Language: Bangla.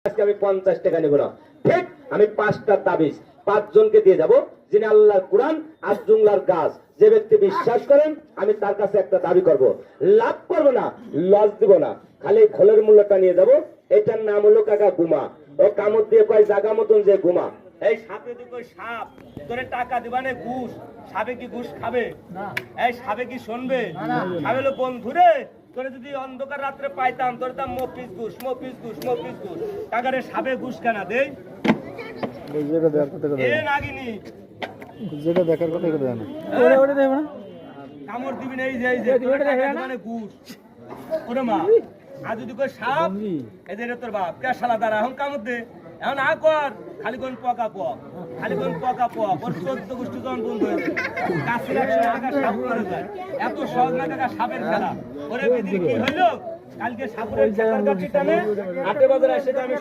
আজকে আমি 50 টাকা নেব না। ঠিক আমি 5টা তাবিজ 5 জনকে দিয়ে যাব, যিনি আল্লাহর কোরআন আর জুমলার গাছ যে ব্যক্তি বিশ্বাস করেন, আমি তার কাছে একটা দাবি করব, লাভ করব না, লস দিব না, খালি খোলের মূল্যটা নিয়ে যাব। এটার নাম হলো কাকা গুমা। ও কামড় দিয়ে কয় জায়গা মতন যে গুমা। এই সাপে দিকে সাপ তোরে টাকা দিবানে ঘুষ, সাপে কি ঘুষ খাবে না? এই সাপে কি শুনবে? সাপে হলো বন্ধুরে, তোরে যদি অন্ধকার রাত্রে পাইতাম তোর দাম মফিস ঘুষ, মফিস ঘুষ, মফিস ঘুষ। টাকারে সাপে ঘুষ কেনা দেই? এ নাগিনি যেটা দেখার কথা এটা দেয় না, ওটা দেবে না, কামড় দিবি না। এই যে ওটা দেখে না মানে ঘুষ। ওরে মা আর যদি কই সাপ, এই যে তোর বাপ কে শালা দাঁড়া এখন কামড় দে, এখন আ কর, খালি কোন পকা পক, খালি কোন পকা পক। ওর 14 গোষ্ঠী জন বন্ধু হয়েছে, কাছের একশো টাকা সাপ করে যায়। এত সহজ না কাকা সাপের খেলা। ওরে বেদির কি হইলো, কালকে সাপুরের চাকার কাছে টানে 8 বাজার এসে আমি